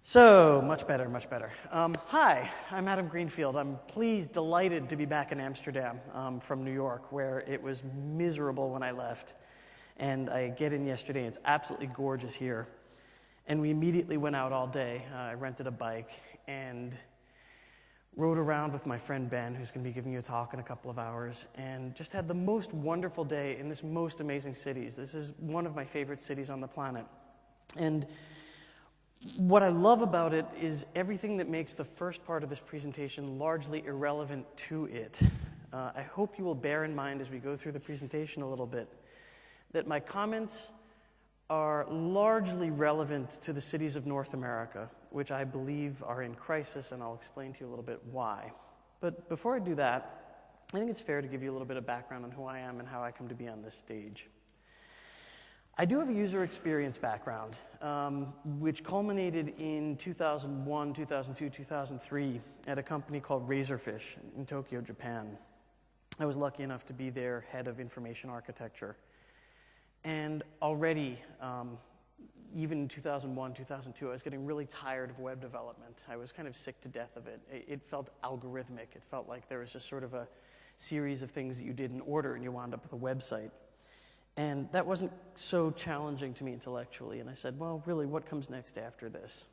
So, much better, much better. Hi, I'm Adam Greenfield. I'm delighted to be back in Amsterdam from New York, where it was miserable when I left. And I get in yesterday, and it's absolutely gorgeous here. And we immediately went out all day. I rented a bike and rode around with my friend Ben, who's going to be giving you a talk in a couple of hours, and just had the most wonderful day in this most amazing cities. This is one of my favorite cities on the planet. And what I love about it is everything that makes the first part of this presentation largely irrelevant to it. I hope you will bear in mind as we go through the presentation a little bit that my comments are largely relevant to the cities of North America, which I believe are in crisis, and I'll explain to you a little bit why. But before I do that, I think it's fair to give you a little bit of background on who I am and how I come to be on this stage. I do have a user experience background, which culminated in 2001, 2002, 2003 at a company called Razorfish in Tokyo, Japan. I was lucky enough to be their head of information architecture. And already, even in 2001, 2002, I was getting really tired of web development. I was kind of sick to death of it. It felt algorithmic. It felt like there was just sort of a series of things that you did in order and you wound up with a website. And that wasn't so challenging to me intellectually. And I said, well, really, what comes next after this?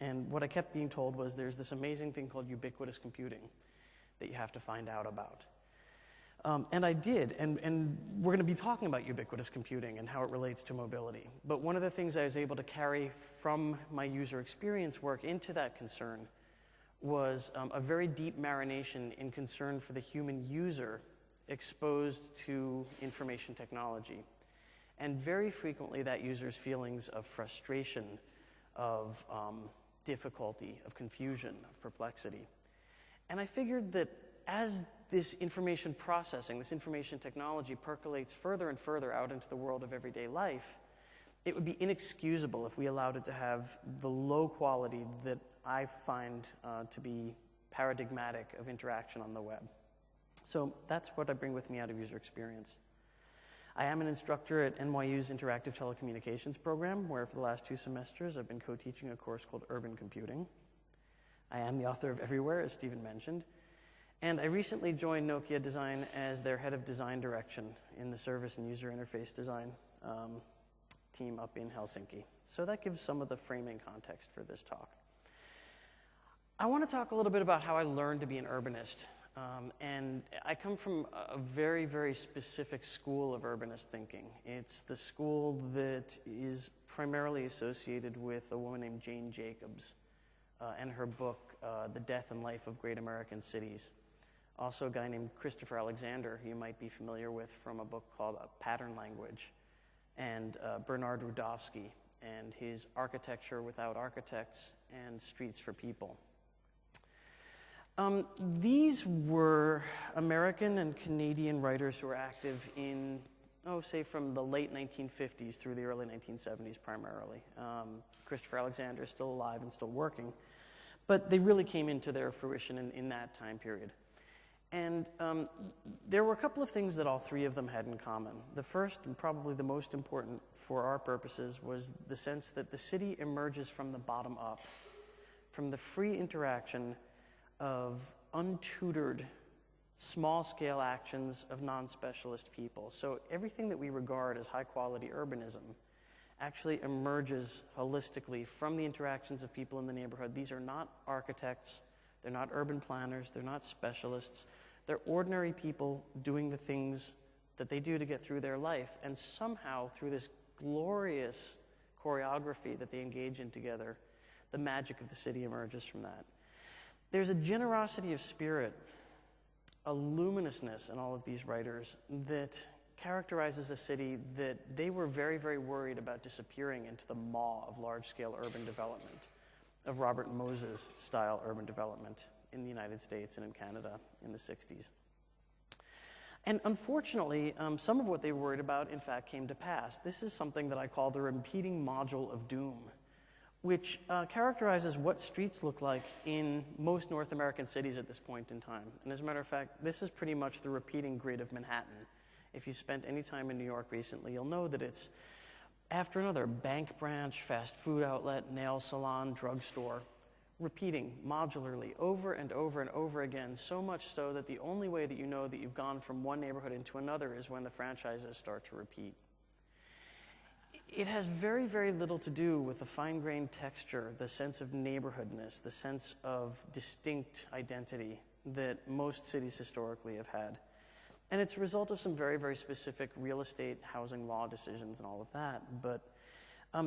And what I kept being told was there's this amazing thing called ubiquitous computing that you have to find out about. And I did. And we're going to be talking about ubiquitous computing and how it relates to mobility. But one of the things I was able to carry from my user experience work into that concern was a very deep marination in concern for the human user exposed to information technology. And very frequently that user's feelings of frustration, of difficulty, of confusion, of perplexity. And I figured that as this information processing, this information technology percolates further and further out into the world of everyday life, it would be inexcusable if we allowed it to have the low quality that I find to be paradigmatic of interaction on the web. So that's what I bring with me out of user experience. I am an instructor at NYU's Interactive Telecommunications program, where for the last 2 semesters I've been co-teaching a course called Urban Computing. I am the author of Everyware, as Stephen mentioned. And I recently joined Nokia Design as their head of design direction in the service and user interface design team up in Helsinki. So that gives some of the framing context for this talk. I want to talk a little bit about how I learned to be an urbanist. And I come from a very, very specific school of urbanist thinking. It's the school that is primarily associated with a woman named Jane Jacobs and her book, The Death and Life of Great American Cities. Also a guy named Christopher Alexander, who you might be familiar with from a book called Pattern Language, and Bernard Rudofsky and his Architecture Without Architects and Streets for People. These were American and Canadian writers who were active in, say from the late 1950s through the early 1970s primarily. Christopher Alexander is still alive and still working, but they really came into their fruition in that time period. And there were a couple of things that all 3 of them had in common. The first, and probably the most important for our purposes, was the sense that the city emerges from the bottom up, from the free interaction of untutored, small-scale actions of non-specialist people. So everything that we regard as high-quality urbanism actually emerges holistically from the interactions of people in the neighborhood. These are not architects, they're not urban planners, they're not specialists. They're ordinary people doing the things that they do to get through their life, and somehow through this glorious choreography that they engage in together, the magic of the city emerges from that. There's a generosity of spirit, a luminousness in all of these writers that characterizes a city that they were very, very worried about disappearing into the maw of large-scale urban development, of Robert Moses style urban development in the United States and in Canada in the 60s. And unfortunately, some of what they were worried about, in fact, came to pass. This is something that I call the repeating module of doom, which characterizes what streets look like in most North American cities at this point in time. And as a matter of fact, this is pretty much the repeating grid of Manhattan. If you spent any time in New York recently, you'll know that it's after another: bank branch, fast food outlet, nail salon, drugstore, repeating modularly over and over and over again, so much so that the only way that you know that you've gone from one neighborhood into another is when the franchises start to repeat. It has very, very little to do with the fine-grained texture, the sense of neighborhoodness, the sense of distinct identity that most cities historically have had. And it's a result of some very, very specific real estate, housing law decisions and all of that. But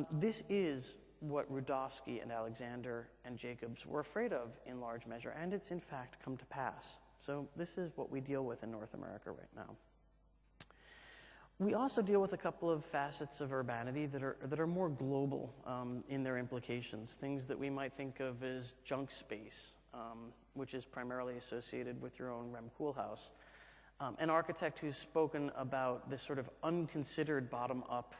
this is what Rudofsky and Alexander and Jacobs were afraid of in large measure, and it's in fact come to pass. So this is what we deal with in North America right now. We also deal with a couple of facets of urbanity that are more global in their implications, things that we might think of as junk space, which is primarily associated with your own Rem Koolhaas, an architect who's spoken about this sort of unconsidered bottom-up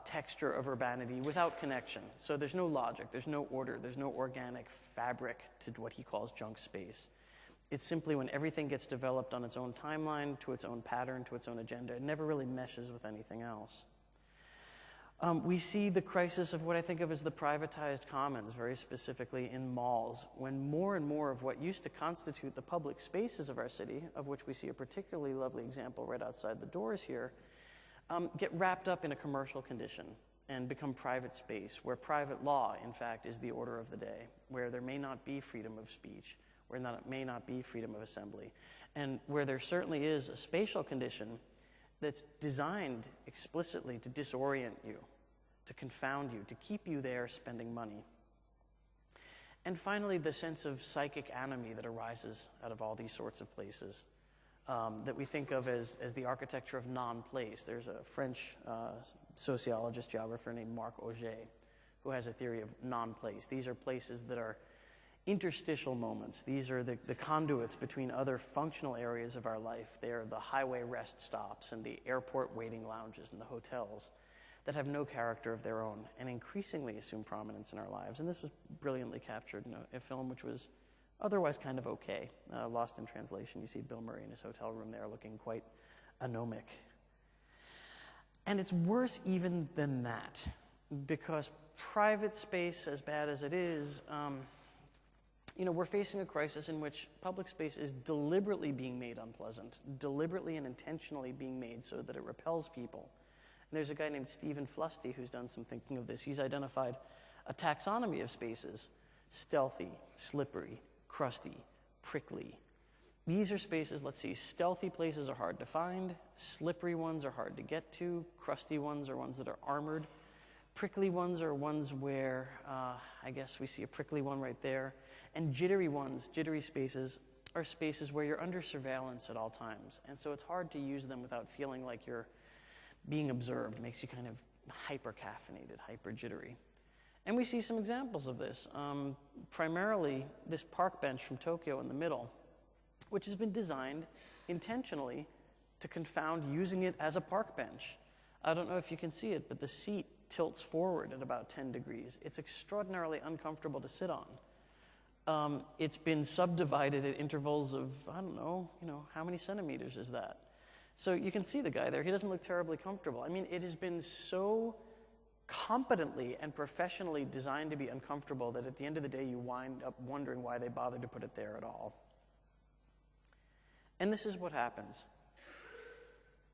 texture of urbanity without connection. So there's no logic, there's no order, there's no organic fabric to what he calls junk space. It's simply when everything gets developed on its own timeline, to its own pattern, to its own agenda. It never really meshes with anything else. We see the crisis of what I think of as the privatized commons, very specifically in malls, when more and more of what used to constitute the public spaces of our city, of which we see a particularly lovely example right outside the doors here, get wrapped up in a commercial condition and become private space, where private law, in fact, is the order of the day, where there may not be freedom of speech, where it may not be freedom of assembly, and where there certainly is a spatial condition that's designed explicitly to disorient you, to confound you, to keep you there spending money. And finally, the sense of psychic anomie that arises out of all these sorts of places that we think of as the architecture of non-place. There's a French sociologist, geographer named Marc Auger, who has a theory of non-place. These are places that are interstitial moments. These are the conduits between other functional areas of our life. They are the highway rest stops and the airport waiting lounges and the hotels that have no character of their own and increasingly assume prominence in our lives. And this was brilliantly captured in a film which was otherwise kind of okay. Lost in translation, you see Bill Murray in his hotel room there looking quite anomic. And it's worse even than that, because private space, as bad as it is, we're facing a crisis in which public space is deliberately being made unpleasant, deliberately and intentionally being made so that it repels people. And there's a guy named Stephen Flusty who's done some thinking of this. He's identified a taxonomy of spaces: stealthy, slippery, crusty, prickly. These are spaces, let's see, stealthy places are hard to find, slippery ones are hard to get to, crusty ones are ones that are armored, prickly ones are ones where, I guess we see a prickly one right there, and jittery ones, jittery spaces, are spaces where you're under surveillance at all times, and so it's hard to use them without feeling like you're being observed. It makes you kind of hyper-caffeinated, hyper-jittery. And we see some examples of this. Primarily, this park bench from Tokyo in the middle, which has been designed intentionally to confound using it as a park bench. I don't know if you can see it, but the seat tilts forward at about 10 degrees. It's extraordinarily uncomfortable to sit on. It's been subdivided at intervals of, I don't know, how many centimeters is that? So you can see the guy there. He doesn't look terribly comfortable. I mean, it has been so competently and professionally designed to be uncomfortable that at the end of the day you wind up wondering why they bothered to put it there at all. And this is what happens.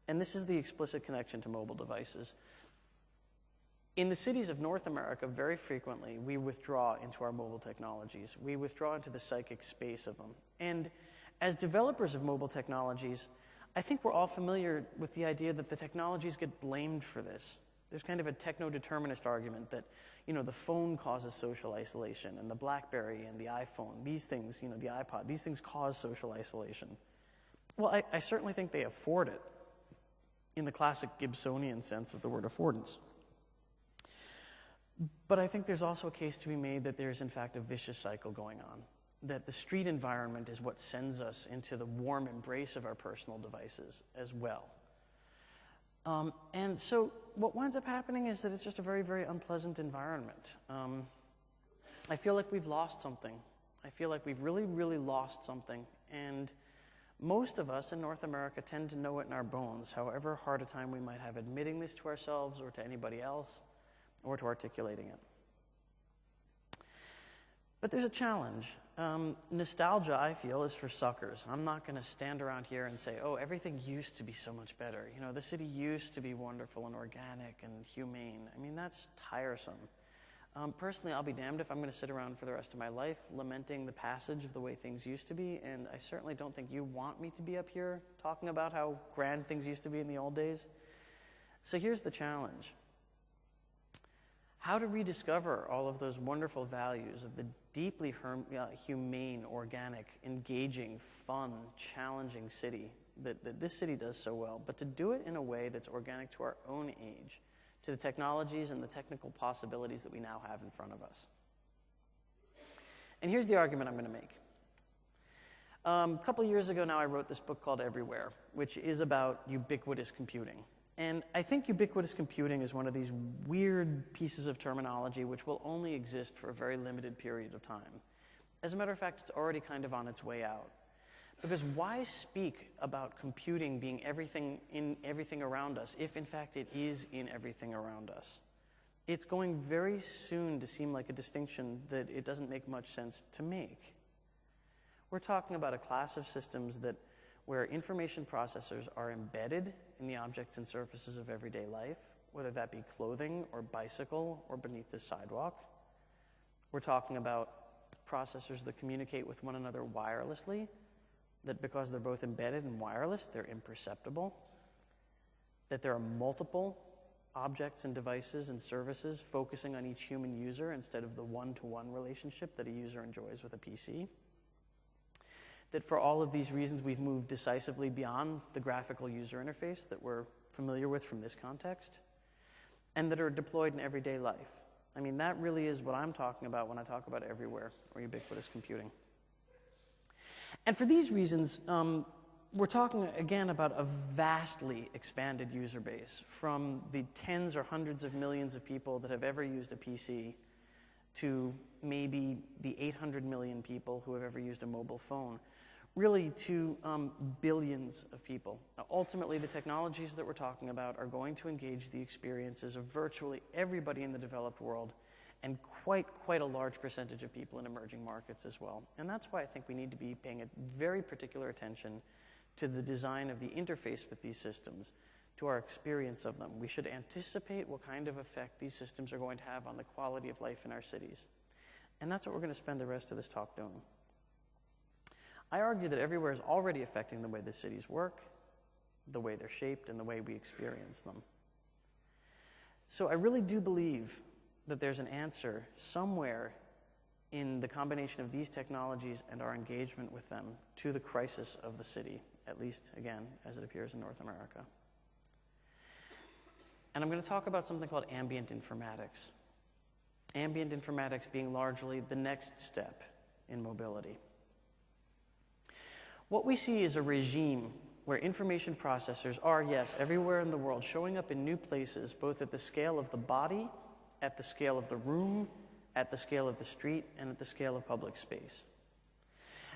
And this is the explicit connection to mobile devices. In the cities of North America, very frequently, we withdraw into our mobile technologies. We withdraw into the psychic space of them. And as developers of mobile technologies, I think we're all familiar with the idea that the technologies get blamed for this. There's kind of a techno-determinist argument that, the phone causes social isolation, and the BlackBerry and the iPhone, these things, the iPod, these things cause social isolation. Well, I certainly think they afford it in the classic Gibsonian sense of the word affordance. But I think there's also a case to be made that there's, in fact, a vicious cycle going on, that the street environment is what sends us into the warm embrace of our personal devices as well. And so what winds up happening is that it's just a very, very unpleasant environment. I feel like we've lost something. I feel like we've really, really lost something. And Most of us in North America tend to know it in our bones, however hard a time we might have admitting this to ourselves or to anybody else, or to articulating it. But there's a challenge. Nostalgia, I feel, is for suckers. I'm not going to stand around here and say, oh, everything used to be so much better. You know, the city used to be wonderful and organic and humane. I mean, that's tiresome. Personally, I'll be damned if I'm going to sit around for the rest of my life lamenting the passage of the way things used to be, and I certainly don't think you want me to be up here talking about how grand things used to be in the old days. So here's the challenge. How to rediscover all of those wonderful values of the deeply humane, organic, engaging, fun, challenging city that this city does so well, but to do it in a way that's organic to our own age, to the technologies and the technical possibilities that we now have in front of us. And here's the argument I'm going to make. A couple years ago now, I wrote this book called Everyware, which is about ubiquitous computing. And I think ubiquitous computing is one of these weird pieces of terminology which will only exist for a very limited period of time. As a matter of fact, it's already kind of on its way out. Because why speak about computing being everything in everything around us if, in fact, it is in everything around us? It's going very soon to seem like a distinction that it doesn't make much sense to make. We're talking about a class of systems where information processors are embedded in the objects and surfaces of everyday life, whether that be clothing or bicycle or beneath the sidewalk. We're talking about processors that communicate with one another wirelessly, that because they're both embedded and wireless, they're imperceptible, that there are multiple objects and devices and services focusing on each human user instead of the one-to-one relationship that a user enjoys with a PC, that for all of these reasons we've moved decisively beyond the graphical user interface that we're familiar with from this context, and that are deployed in everyday life. I mean, that really is what I'm talking about when I talk about everywhere or ubiquitous computing. And for these reasons, we're talking again about a vastly expanded user base, from the tens or hundreds of millions of people that have ever used a PC to maybe the 800 million people who have ever used a mobile phone, really to billions of people. Now, ultimately, the technologies that we're talking about are going to engage the experiences of virtually everybody in the developed world, and quite a large percentage of people in emerging markets as well. And that's why I think we need to be paying a very particular attention to the design of the interface with these systems, to our experience of them. We should anticipate what kind of effect these systems are going to have on the quality of life in our cities. And that's what we're going to spend the rest of this talk doing. I argue that Everywhere is already affecting the way the cities work, the way they're shaped, and the way we experience them. So I really do believe that there's an answer somewhere in the combination of these technologies and our engagement with them to the crisis of the city, at least, again, as it appears in North America. And I'm going to talk about something called ambient informatics. Ambient informatics being largely the next step in mobility. What we see is a regime where information processors are, yes, everywhere in the world, showing up in new places, both at the scale of the body, at the scale of the room, at the scale of the street, and at the scale of public space.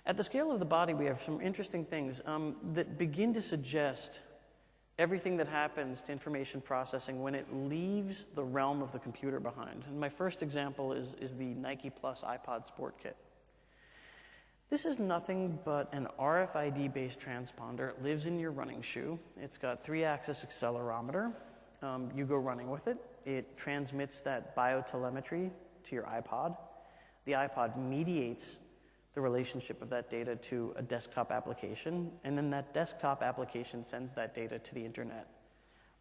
At the scale of the body, we have some interesting things that begin to suggest everything that happens to information processing when it leaves the realm of the computer behind. And my first example is the Nike Plus iPod Sport Kit. This is nothing but an RFID-based transponder. It lives in your running shoe. It's got 3-axis accelerometer. You go running with it. It transmits that biotelemetry to your iPod. The iPod mediates the relationship of that data to a desktop application, and then that desktop application sends that data to the internet,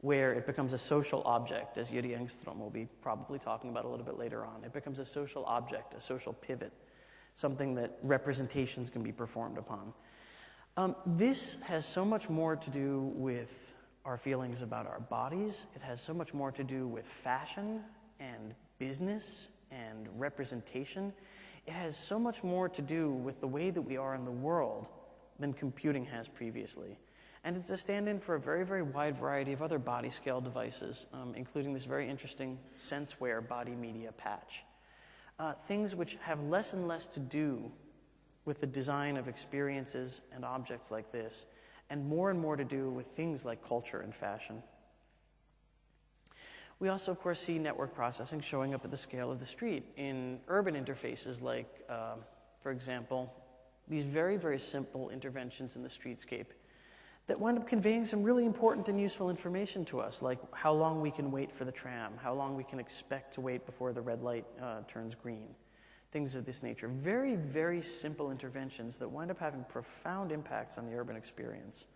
where it becomes a social object, as Jyri Engström will be probably talking about a little bit later on. It becomes a social object, a social pivot, something that representations can be performed upon. This has so much more to do with our feelings about our bodies. It has so much more to do with fashion and business and representation. It has so much more to do with the way that we are in the world than computing has previously. And it's a stand-in for a very, very wide variety of other body scale devices, including this very interesting SenseWare body media patch. Things which have less and less to do with the design of experiences and objects like this, and more to do with things like culture and fashion. We also, of course, see network processing showing up at the scale of the street in urban interfaces like, for example, these very simple interventions in the streetscape that wind up conveying some really important and useful information to us, like how long we can wait for the tram, how long we can expect to wait before the red light turns green, things of this nature. Very simple interventions that wind up having profound impacts on the urban experience.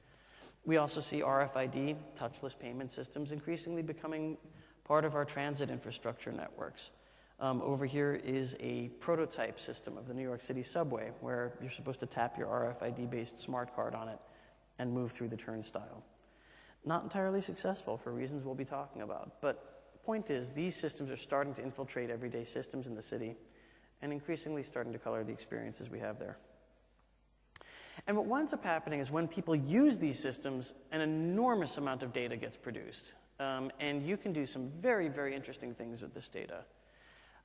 We also see RFID, touchless payment systems, increasingly becoming part of our transit infrastructure networks. Over here is a prototype system of the New York City subway where you're supposed to tap your RFID-based smart card on it and move through the turnstile. Not entirely successful for reasons we'll be talking about, but the point is these systems are starting to infiltrate everyday systems in the city and increasingly starting to color the experiences we have there. And what winds up happening is when people use these systems, an enormous amount of data gets produced. And you can do some very interesting things with this data.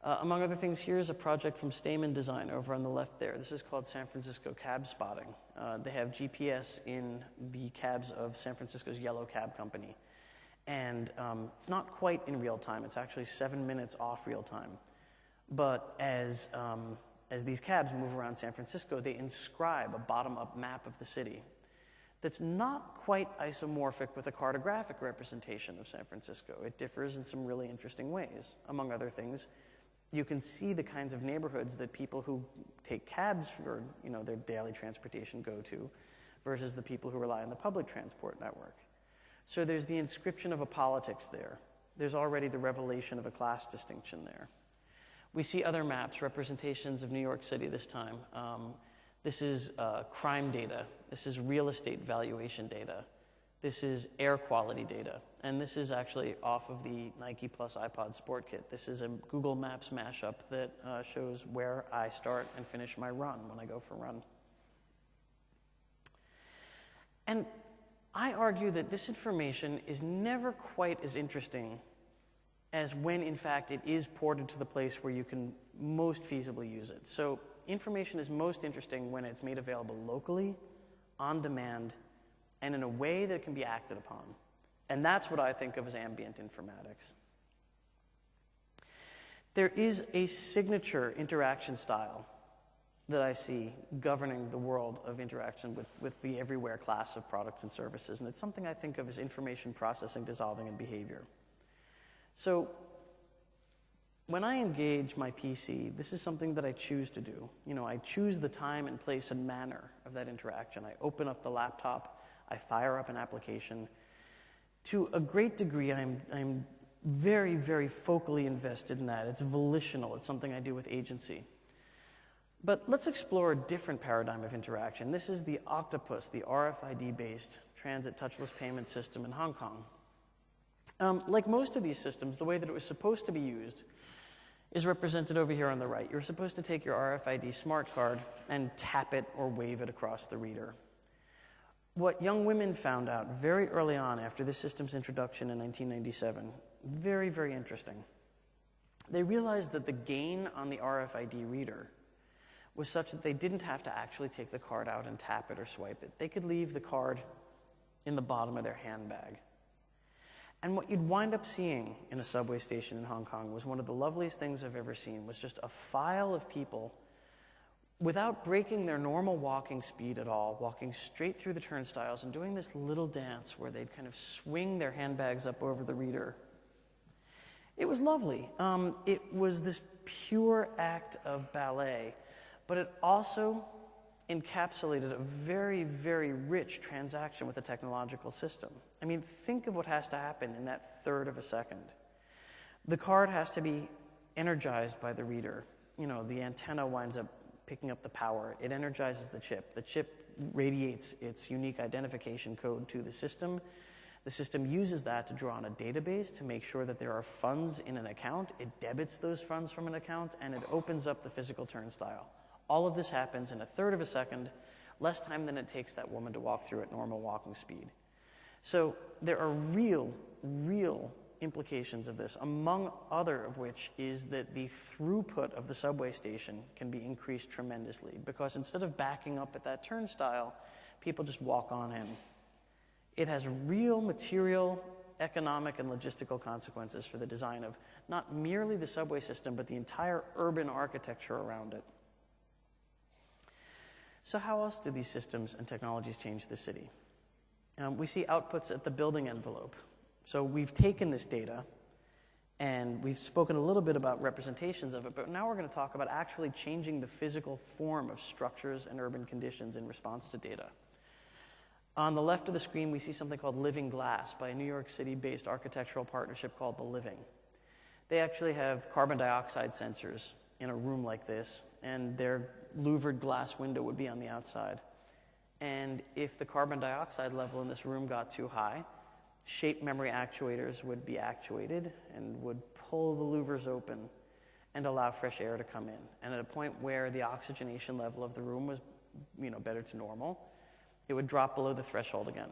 Among other things, here's a project from Stamen Design over on the left there. This is called San Francisco Cab Spotting. They have GPS in the cabs of San Francisco's Yellow Cab Company. And it's not quite in real time. It's actually 7 minutes off real time. But as these cabs move around San Francisco, they inscribe a bottom-up map of the city that's not quite isomorphic with a cartographic representation of San Francisco. It differs in some really interesting ways. Among other things, you can see the kinds of neighborhoods that people who take cabs for their daily transportation go to versus the people who rely on the public transport network. So there's the inscription of a politics there. There's already the revelation of a class distinction there. We see other maps, representations of New York City this time. This is crime data. This is real estate valuation data. This is air quality data. And this is actually off of the Nike Plus iPod Sport Kit. This is a Google Maps mashup that shows where I start and finish my run when I go for a run. And I argue that this information is never quite as interesting as when, in fact, it is ported to the place where you can most feasibly use it. So information is most interesting when it's made available locally, on demand, and in a way that it can be acted upon. And that's what I think of as ambient informatics. There is a signature interaction style that I see governing the world of interaction with the Everyware class of products and services, and it's something I think of as information processing, dissolving, and behavior. So when I engage my PC, this is something that I choose to do. I choose the time and place and manner of that interaction. I open up the laptop, I fire up an application. To a great degree, I'm very focally invested in that. It's volitional. It's something I do with agency. But let's explore a different paradigm of interaction. This is the Octopus, the RFID-based transit touchless payment system in Hong Kong. Like most of these systems, the way that it was supposed to be used is represented over here on the right. You're supposed to take your RFID smart card and tap it or wave it across the reader. What young women found out very early on after this system's introduction in 1997, very interesting. They realized that the gain on the RFID reader was such that they didn't have to actually take the card out and tap it or swipe it. They could leave the card in the bottom of their handbag. And what you'd wind up seeing in a subway station in Hong Kong was one of the loveliest things I've ever seen, was just a file of people without breaking their normal walking speed at all, walking straight through the turnstiles and doing this little dance where they'd kind of swing their handbags up over the reader. It was lovely. It was this pure act of ballet, but it also encapsulated a very rich transaction with the technological system. I mean, think of what has to happen in that third of a second. The card has to be energized by the reader. The antenna winds up picking up the power. It energizes the chip. The chip radiates its unique identification code to the system. The system uses that to draw on a database to make sure that there are funds in an account. It debits those funds from an account, and it opens up the physical turnstile. All of this happens in a third of a second, less time than it takes that woman to walk through at normal walking speed. So there are real implications of this, among other of which is that the throughput of the subway station can be increased tremendously, because instead of backing up at that turnstile, people just walk on in. It has real material, economic, and logistical consequences for the design of not merely the subway system, but the entire urban architecture around it. So how else do these systems and technologies change the city? We see outputs at the building envelope. So we've taken this data, and we've spoken a little bit about representations of it, but now we're going to talk about actually changing the physical form of structures and urban conditions in response to data. On the left of the screen, we see something called Living Glass by a New York City-based architectural partnership called The Living. They actually have carbon dioxide sensors in a room like this, and their louvered glass window would be on the outside. And if the carbon dioxide level in this room got too high, shape memory actuators would be actuated and would pull the louvers open and allow fresh air to come in. And at a point where the oxygenation level of the room was, better to normal, it would drop below the threshold again.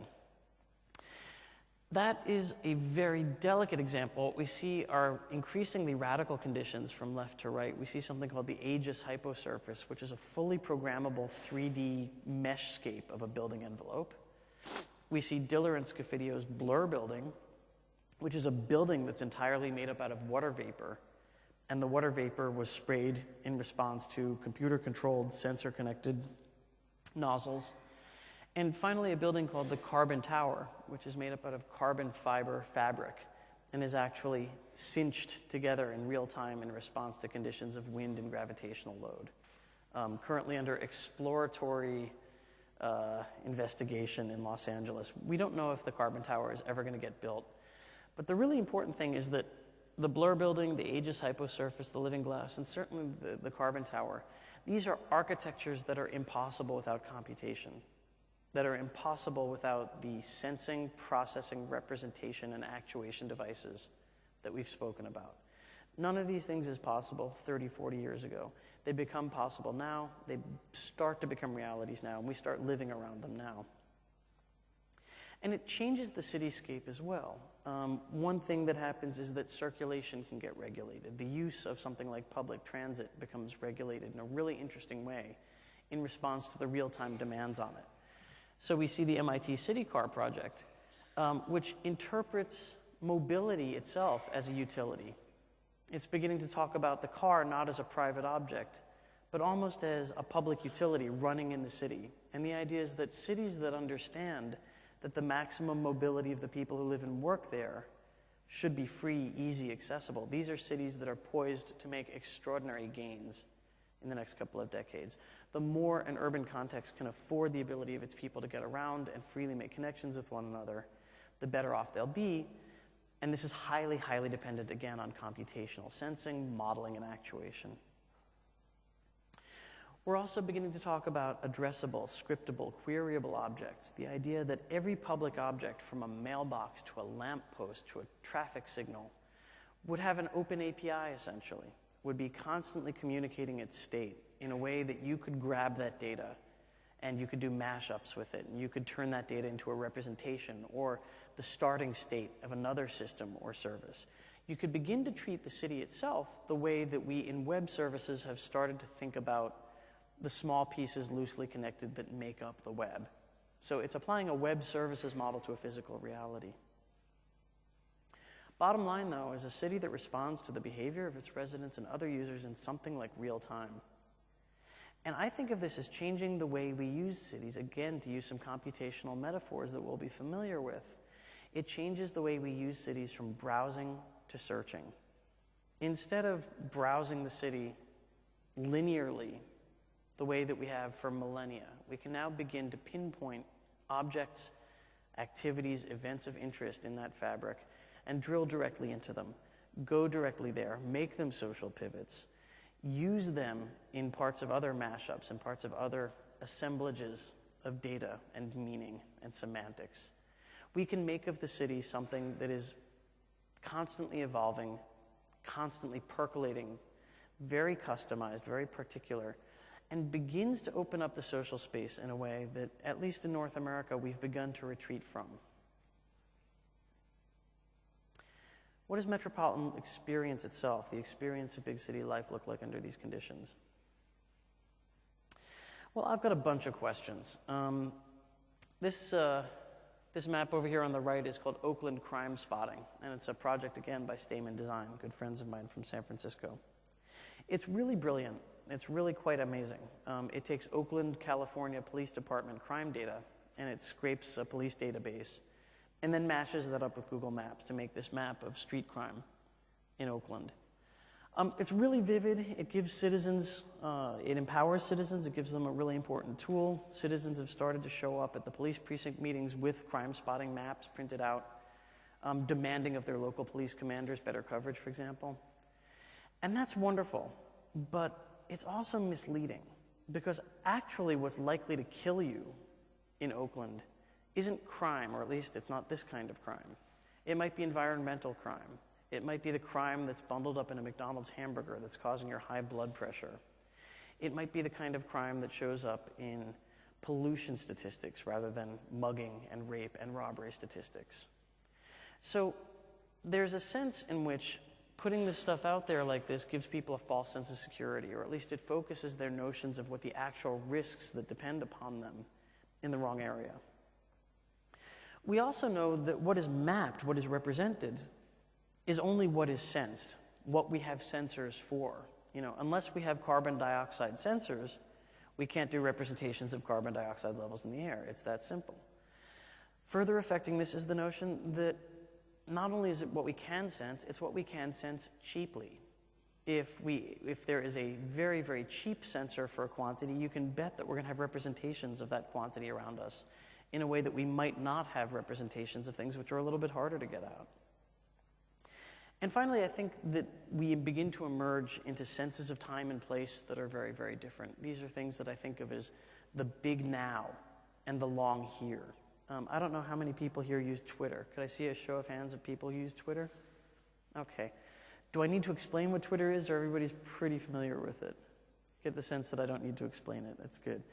That is a very delicate example. What we see are increasingly radical conditions from left to right. We see something called the aegis hyposurface, which is a fully programmable 3D meshscape of a building envelope. We see Diller and Scafidio's Blur building, which is a building that's entirely made up out of water vapor. And the water vapor was sprayed in response to computer-controlled, sensor-connected nozzles. And finally, a building called the Carbon Tower, which is made up out of carbon fiber fabric and is actually cinched together in real time in response to conditions of wind and gravitational load. Currently under exploratory investigation in Los Angeles. We don't know if the Carbon Tower is ever going to get built. But the really important thing is that the Blur building, the aegis hyposurface, the Living Glass, and certainly the Carbon Tower, these are architectures that are impossible without computation, that are impossible without the sensing, processing, representation, and actuation devices that we've spoken about. None of these things is possible 30, 40 years ago. They become possible now. They start to become realities now, and we start living around them now. And it changes the cityscape as well. One thing that happens is that circulation can get regulated. The use of something like public transit becomes regulated in a really interesting way in response to the real-time demands on it. So we see the MIT City Car project, which interprets mobility itself as a utility. It's beginning to talk about the car not as a private object, but almost as a public utility running in the city. And the idea is that cities that understand that the maximum mobility of the people who live and work there should be free, easy, accessible. These are cities that are poised to make extraordinary gains in the next couple of decades. The more an urban context can afford the ability of its people to get around and freely make connections with one another, the better off they'll be. And this is highly, highly dependent, again, on computational sensing, modeling, and actuation. We're also beginning to talk about addressable, scriptable, queryable objects. The idea that every public object, from a mailbox to a lamppost to a traffic signal, would have an open API, essentially, would be constantly communicating its state in a way that you could grab that data and you could do mashups with it, and you could turn that data into a representation or the starting state of another system or service. You could begin to treat the city itself the way that we in web services have started to think about the small pieces loosely connected that make up the web. So it's applying a web services model to a physical reality. Bottom line, though, is a city that responds to the behavior of its residents and other users in something like real time. And I think of this as changing the way we use cities, again, to use some computational metaphors that we'll be familiar with. It changes the way we use cities from browsing to searching. Instead of browsing the city linearly, the way that we have for millennia, we can now begin to pinpoint objects, activities, events of interest in that fabric, and drill directly into them, go directly there, make them social pivots, use them in parts of other mashups and parts of other assemblages of data and meaning and semantics. We can make of the city something that is constantly evolving, constantly percolating, very customized, very particular, and begins to open up the social space in a way that, at least in North America, we've begun to retreat from. What does metropolitan experience itself, the experience of big city life, look like under these conditions? Well, I've got a bunch of questions. This map over here on the right is called Oakland Crime Spotting, and it's a project, again, by Stamen Design, good friends of mine from San Francisco. It's really brilliant. It's really quite amazing. It takes Oakland, California Police Department crime data, and it scrapes a police database, and then mashes that up with Google Maps to make this map of street crime in Oakland. It's really vivid. It gives citizens, it empowers citizens. It gives them a really important tool. Citizens have started to show up at the police precinct meetings with crime spotting maps printed out, demanding of their local police commanders better coverage, for example. And that's wonderful, but it's also misleading, because actually what's likely to kill you in Oakland isn't crime, or at least it's not this kind of crime. It might be environmental crime. It might be the crime that's bundled up in a McDonald's hamburger that's causing your high blood pressure. It might be the kind of crime that shows up in pollution statistics rather than mugging and rape and robbery statistics. So there's a sense in which putting this stuff out there like this gives people a false sense of security, or at least it focuses their notions of what the actual risks that depend upon them in the wrong area. We also know that what is mapped, what is represented, is only what is sensed, what we have sensors for. Unless we have carbon dioxide sensors, we can't do representations of carbon dioxide levels in the air. It's that simple. Further affecting this is the notion that not only is it what we can sense, it's what we can sense cheaply. If there is a very, very cheap sensor for a quantity, you can bet that we're going to have representations of that quantity around us in a way that we might not have representations of things which are a little bit harder to get out. And finally, I think that we begin to emerge into senses of time and place that are very, very different. These are things that I think of as the big now and the long here. I don't know how many people here use Twitter. Could I see a show of hands of people who use Twitter? Okay. Do I need to explain what Twitter is, or everybody's pretty familiar with it? Get the sense that I don't need to explain it. That's good.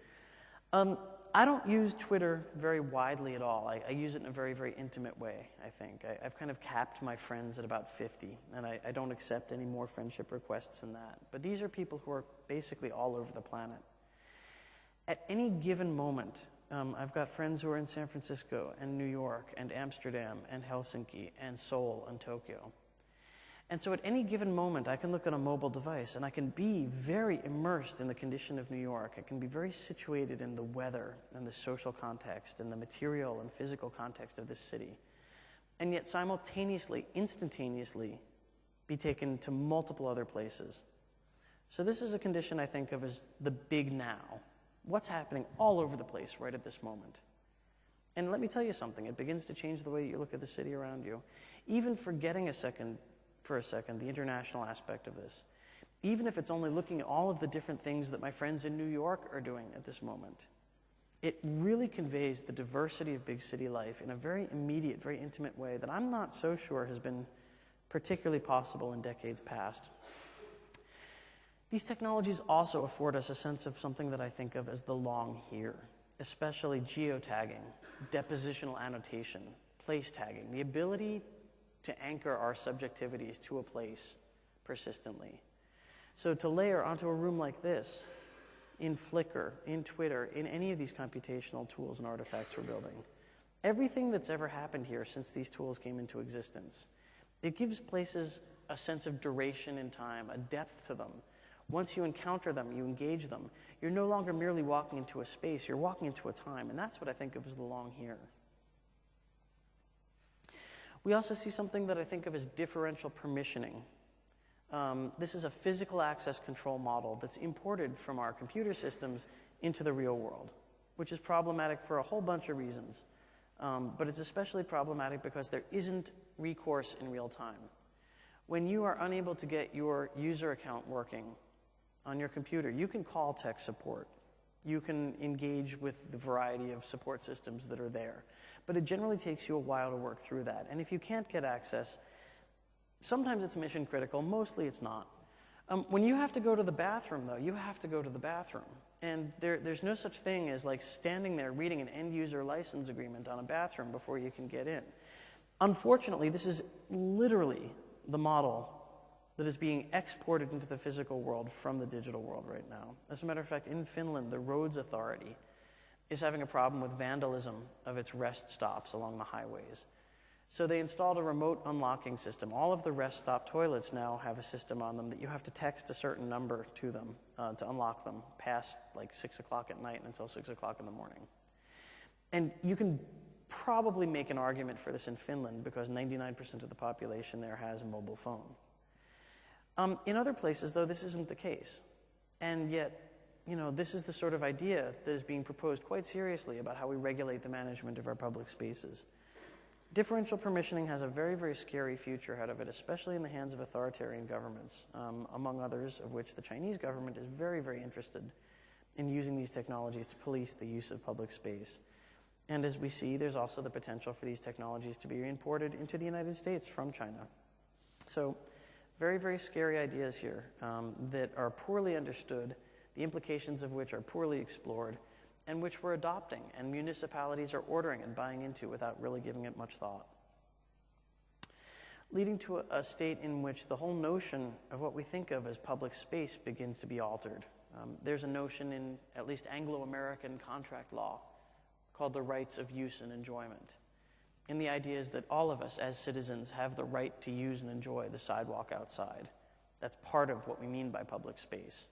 I don't use Twitter very widely at all. I use it in a very, very intimate way, I think. I've kind of capped my friends at about 50, and I don't accept any more friendship requests than that. But these are people who are basically all over the planet. At any given moment, I've got friends who are in San Francisco and New York and Amsterdam and Helsinki and Seoul and Tokyo. And so at any given moment, I can look at a mobile device and I can be very immersed in the condition of New York. I can be very situated in the weather and the social context and the material and physical context of this city. And yet simultaneously, instantaneously, be taken to multiple other places. So this is a condition I think of as the big now. What's happening all over the place right at this moment? And let me tell you something, it begins to change the way that you look at the city around you. Even forgetting for a second, the international aspect of this. Even if it's only looking at all of the different things that my friends in New York are doing at this moment, it really conveys the diversity of big city life in a very immediate, very intimate way that I'm not so sure has been particularly possible in decades past. These technologies also afford us a sense of something that I think of as the long here, especially geotagging, depositional annotation, place tagging, the ability to anchor our subjectivities to a place persistently. So to layer onto a room like this, in Flickr, in Twitter, in any of these computational tools and artifacts we're building, everything that's ever happened here since these tools came into existence, it gives places a sense of duration in time, a depth to them. Once you encounter them, you engage them, you're no longer merely walking into a space, you're walking into a time, and that's what I think of as the long here. We also see something that I think of as differential permissioning. This is a physical access control model that's imported from our computer systems into the real world, which is problematic for a whole bunch of reasons. But it's especially problematic because there isn't recourse in real time. When you are unable to get your user account working on your computer, you can call tech support. You can engage with the variety of support systems that are there. But it generally takes you a while to work through that. And if you can't get access, sometimes it's mission critical, mostly it's not. When you have to go to the bathroom, though, you have to go to the bathroom. And there's no such thing as like standing there reading an end-user license agreement on a bathroom before you can get in. Unfortunately, this is literally the model that is being exported into the physical world from the digital world right now. As a matter of fact, in Finland, the roads authority is having a problem with vandalism of its rest stops along the highways. So they installed a remote unlocking system. All of the rest stop toilets now have a system on them that you have to text a certain number to them to unlock them past like 6 o'clock at night until 6 o'clock in the morning. And you can probably make an argument for this in Finland because 99% of the population there has a mobile phone. In other places, though, this isn't the case. And yet, this is the sort of idea that is being proposed quite seriously about how we regulate the management of our public spaces. Differential permissioning has a very, very scary future ahead of it, especially in the hands of authoritarian governments, among others of which the Chinese government is very, very interested in using these technologies to police the use of public space. And as we see, there's also the potential for these technologies to be imported into the United States from China. So, very, very scary ideas here that are poorly understood, the implications of which are poorly explored, and which we're adopting, and municipalities are ordering and buying into without really giving it much thought. Leading to a state in which the whole notion of what we think of as public space begins to be altered. There's a notion in at least Anglo-American contract law called the rights of use and enjoyment. And the idea is that all of us as citizens have the right to use and enjoy the sidewalk outside. That's part of what we mean by public space.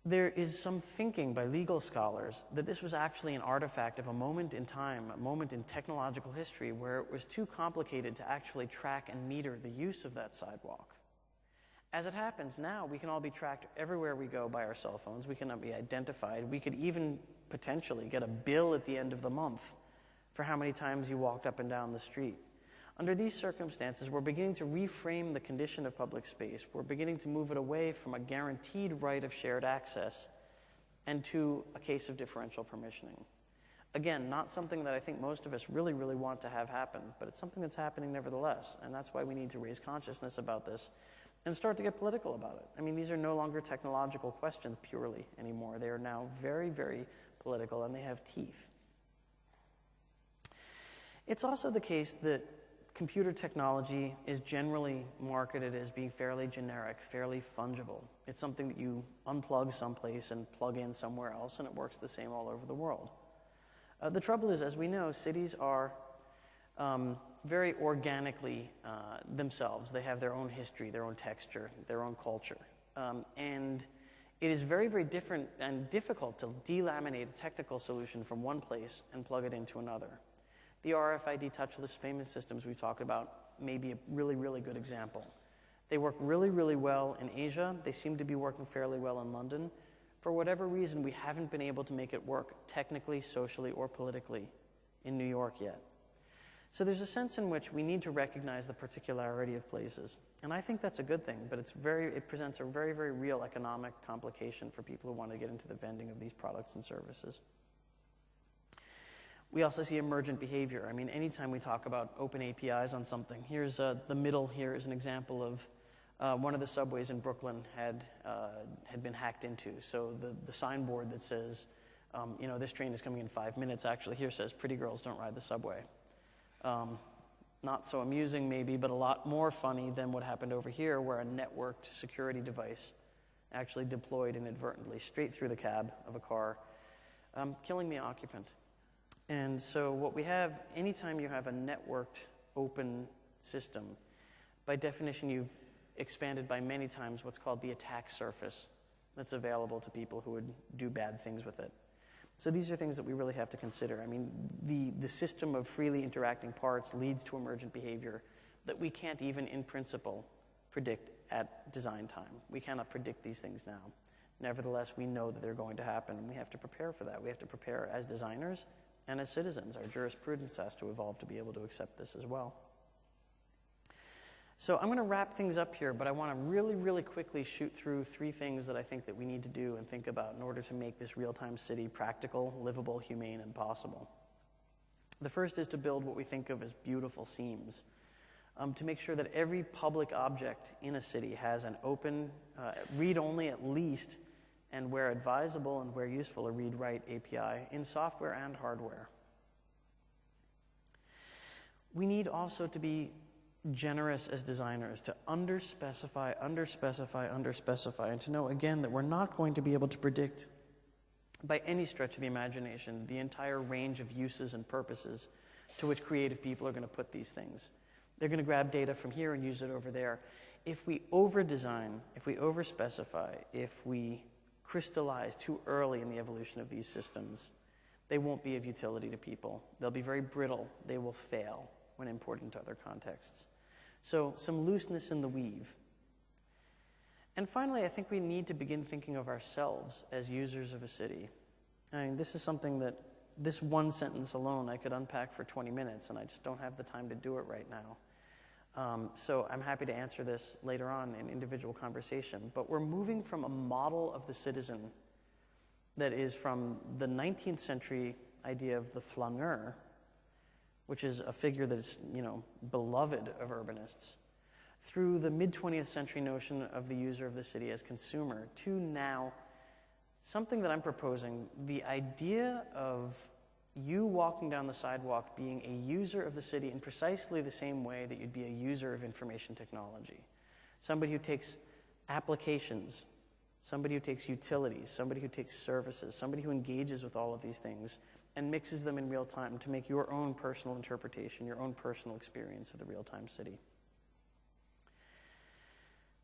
There is some thinking by legal scholars that this was actually an artifact of a moment in time, a moment in technological history where it was too complicated to actually track and meter the use of that sidewalk. As it happens, now we can all be tracked everywhere we go by our cell phones. We can be identified. We could even potentially get a bill at the end of the month for how many times you walked up and down the street. Under these circumstances, we're beginning to reframe the condition of public space. We're beginning to move it away from a guaranteed right of shared access and to a case of differential permissioning. Again, not something that I think most of us really, really want to have happen, but it's something that's happening nevertheless, and that's why we need to raise consciousness about this and start to get political about it. I mean, these are no longer technological questions purely anymore. They are now very, very political, and they have teeth. It's also the case that computer technology is generally marketed as being fairly generic, fairly fungible. It's something that you unplug someplace and plug in somewhere else, and it works the same all over the world. The trouble is, as we know, cities are very organically themselves. They have their own history, their own texture, their own culture. And it is very, very different and difficult to delaminate a technical solution from one place and plug it into another. The RFID touchless payment systems we talked about may be a really, really good example. They work really, really well in Asia. They seem to be working fairly well in London. For whatever reason, we haven't been able to make it work technically, socially, or politically in New York yet. So there's a sense in which we need to recognize the particularity of places. And I think that's a good thing, but it presents a very, very real economic complication for people who want to get into the vending of these products and services. We also see emergent behavior. I mean, anytime we talk about open APIs on something, here's the middle here is an example of one of the subways in Brooklyn had been hacked into. So the signboard that says, this train is coming in 5 minutes, actually here says, pretty girls don't ride the subway. Not so amusing maybe, but a lot more funny than what happened over here where a networked security device actually deployed inadvertently straight through the cab of a car, killing the occupant. And so what we have, anytime you have a networked open system, by definition you've expanded by many times what's called the attack surface that's available to people who would do bad things with it. So these are things that we really have to consider. I mean, the system of freely interacting parts leads to emergent behavior that we can't even in principle predict at design time. We cannot predict these things now. Nevertheless, we know that they're going to happen, and we have to prepare for that. We have to prepare as designers and as citizens. Our jurisprudence has to evolve to be able to accept this as well. So I'm going to wrap things up here, but I want to really, really quickly shoot through 3 things that I think that we need to do and think about in order to make this real-time city practical, livable, humane, and possible. The first is to build what we think of as beautiful seams, to make sure that every public object in a city has an open, read-only at least, and where advisable and where useful, a read-write API in software and hardware. We need also to be generous as designers to underspecify, and to know, again, that we're not going to be able to predict by any stretch of the imagination the entire range of uses and purposes to which creative people are going to put these things. They're going to grab data from here and use it over there. If we over-design, if we over-specify, if we crystallize too early in the evolution of these systems, they won't be of utility to people. They'll be very brittle. They will fail when imported into other contexts. So some looseness in the weave. And finally, I think we need to begin thinking of ourselves as users of a city. I mean, this is something that this one sentence alone I could unpack for 20 minutes, and I just don't have the time to do it right now. So I'm happy to answer this later on in individual conversation. But we're moving from a model of the citizen that is from the 19th century idea of the flaneur, which is a figure that is, beloved of urbanists, through the mid-20th century notion of the user of the city as consumer, to now something that I'm proposing, the idea of you walking down the sidewalk being a user of the city in precisely the same way that you'd be a user of information technology. Somebody who takes applications, somebody who takes utilities, somebody who takes services, somebody who engages with all of these things and mixes them in real time to make your own personal interpretation, your own personal experience of the real-time city.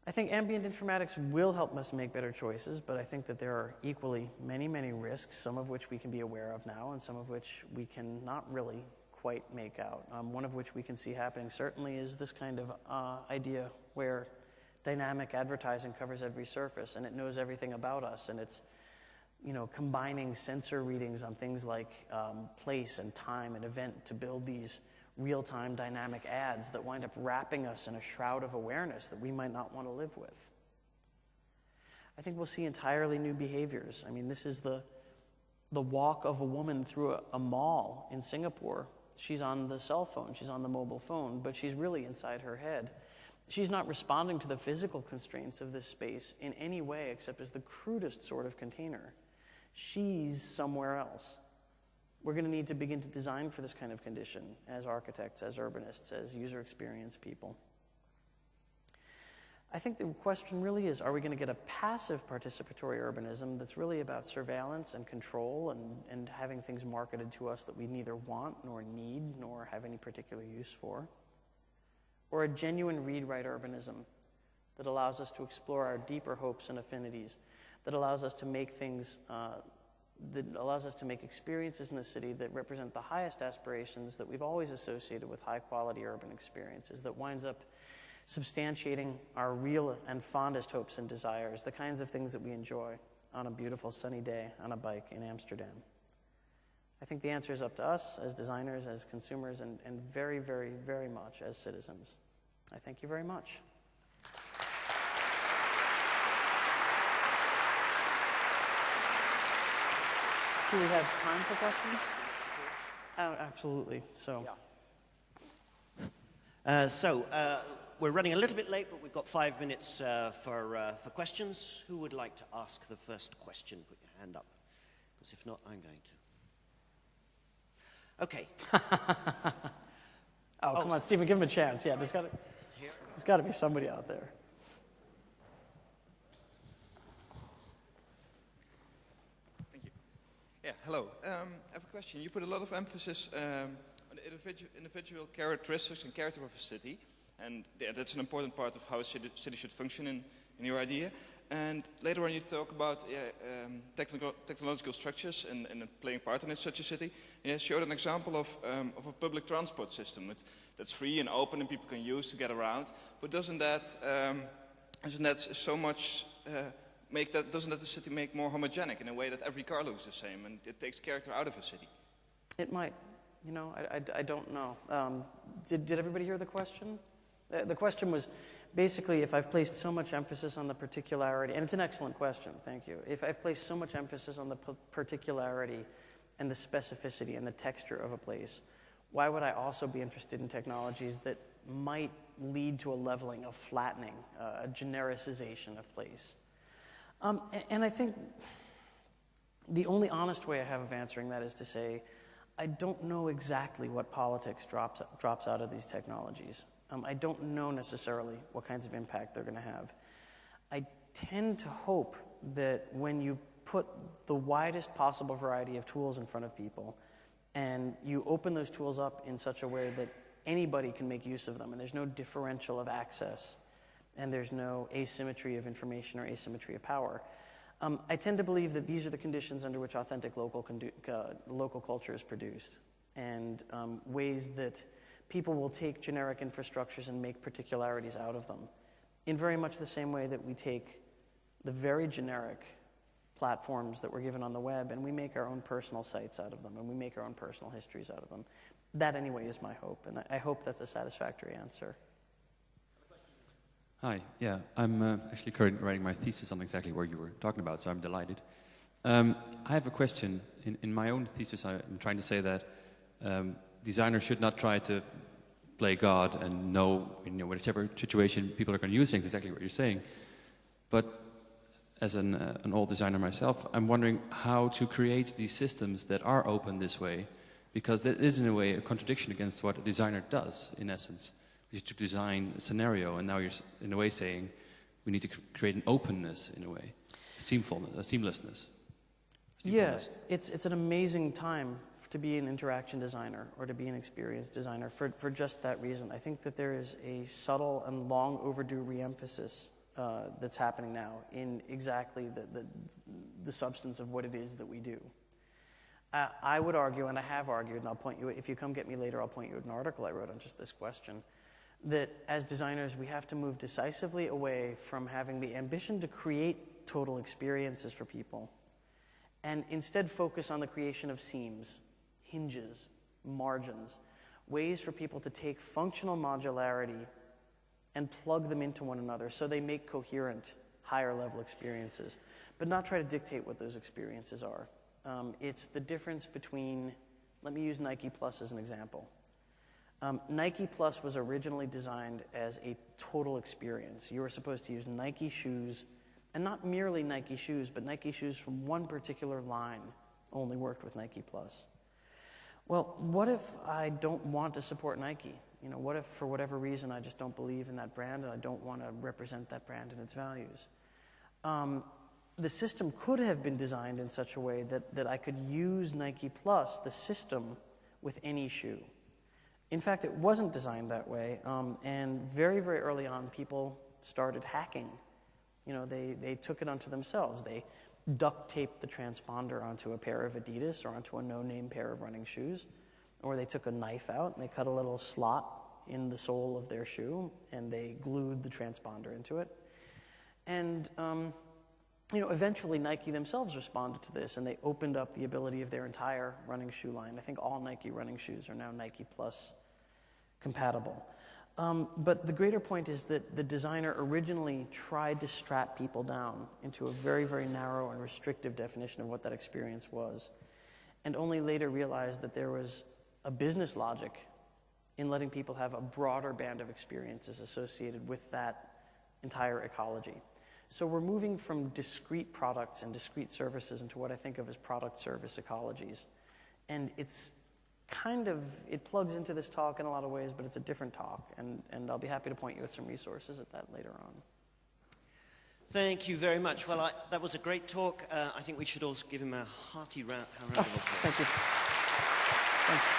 I think ambient informatics will help us make better choices, but I think that there are equally many, many risks, some of which we can be aware of now and some of which we can not really quite make out. One of which we can see happening certainly is this kind of idea where dynamic advertising covers every surface and it knows everything about us, and it's combining sensor readings on things like place and time and event to build these real-time dynamic ads that wind up wrapping us in a shroud of awareness that we might not want to live with. I think we'll see entirely new behaviors. I mean, this is the walk of a woman through a mall in Singapore. She's on the cell phone, she's on the mobile phone, but she's really inside her head. She's not responding to the physical constraints of this space in any way except as the crudest sort of container. She's somewhere else. We're going to need to begin to design for this kind of condition as architects, as urbanists, as user experience people. I think the question really is, are we going to get a passive participatory urbanism that's really about surveillance and control and having things marketed to us that we neither want nor need nor have any particular use for? Or a genuine read-write urbanism that allows us to explore our deeper hopes and affinities, that allows us to make things that allows us to make experiences in the city that represent the highest aspirations that we've always associated with high-quality urban experiences, that winds up substantiating our real and fondest hopes and desires, the kinds of things that we enjoy on a beautiful sunny day on a bike in Amsterdam. I think the answer is up to us as designers, as consumers, and very, very, very much as citizens. I thank you very much. Do we have time for questions? Oh, absolutely. So. Yeah. We're running a little bit late, but we've got 5 minutes for questions. Who would like to ask the first question? Put your hand up, because if not, I'm going to. Okay. Come on, Stephen, give him a chance. Yeah, there's got to be somebody out there. Yeah, hello. I have a question. You put a lot of emphasis on the individual characteristics and character of a city, and that's an important part of how a city should function in your idea. And later on you talk about technological structures and playing part in such a city. You showed an example of a public transport system that's free and open and people can use to get around. But doesn't that so much... doesn't that the city make more homogenic in a way that every car looks the same and it takes character out of a city? It might. I don't know. Did everybody hear the question? The question was basically if I've placed so much emphasis on the particularity, and it's an excellent question, thank you. If I've placed so much emphasis on the particularity and the specificity and the texture of a place, why would I also be interested in technologies that might lead to a leveling, a flattening, a genericization of place? And I think the only honest way I have of answering that is to say, I don't know exactly what politics drops out of these technologies. I don't know necessarily what kinds of impact they're going to have. I tend to hope that when you put the widest possible variety of tools in front of people and you open those tools up in such a way that anybody can make use of them and there's no differential of access and there's no asymmetry of information or asymmetry of power, I tend to believe that these are the conditions under which authentic local culture is produced, and ways that people will take generic infrastructures and make particularities out of them, in very much the same way that we take the very generic platforms that we're given on the web and we make our own personal sites out of them and we make our own personal histories out of them. That, anyway, is my hope, and I hope that's a satisfactory answer. Hi, yeah, I'm actually currently writing my thesis on exactly what you were talking about, so I'm delighted. I have a question. In my own thesis, I'm trying to say that designers should not try to play God and know, whichever situation people are going to use things, exactly what you're saying. But as an old designer myself, I'm wondering how to create these systems that are open this way, because that is, in a way, a contradiction against what a designer does, in essence. Is to design a scenario, and now you're in a way saying we need to create an openness, in a way, a seamlessness. Yeah, it's an amazing time to be an interaction designer or to be an experience designer for just that reason. I think that there is a subtle and long overdue re-emphasis that's happening now in exactly the substance of what it is that we do. I would argue, and I have argued, and I'll point you, if you come get me later, I'll point you at an article I wrote on just this question, that as designers we have to move decisively away from having the ambition to create total experiences for people and instead focus on the creation of seams, hinges, margins, ways for people to take functional modularity and plug them into one another so they make coherent, higher level experiences, but not try to dictate what those experiences are. It's the difference between, let me use Nike Plus as an example. Nike Plus was originally designed as a total experience. You were supposed to use Nike shoes, and not merely Nike shoes, but Nike shoes from one particular line only worked with Nike Plus. Well, what if I don't want to support Nike? What if for whatever reason I just don't believe in that brand and I don't want to represent that brand and its values? The system could have been designed in such a way that I could use Nike Plus, the system, with any shoe. In fact, it wasn't designed that way, and very, very early on, people started hacking. They took it onto themselves. They duct taped the transponder onto a pair of Adidas or onto a no-name pair of running shoes, or they took a knife out and they cut a little slot in the sole of their shoe, and they glued the transponder into it. And eventually Nike themselves responded to this, and they opened up the ability of their entire running shoe line. I think all Nike running shoes are now Nike Plus compatible. But the greater point is that the designer originally tried to strap people down into a very, very narrow and restrictive definition of what that experience was, and only later realized that there was a business logic in letting people have a broader band of experiences associated with that entire ecology. So we're moving from discrete products and discrete services into what I think of as product-service ecologies. And it plugs into this talk in a lot of ways, but it's a different talk. And I'll be happy to point you at some resources at that later on. Thank you very much. Well, that was a great talk. I think we should also give him a hearty round of applause. Thank you. Thanks.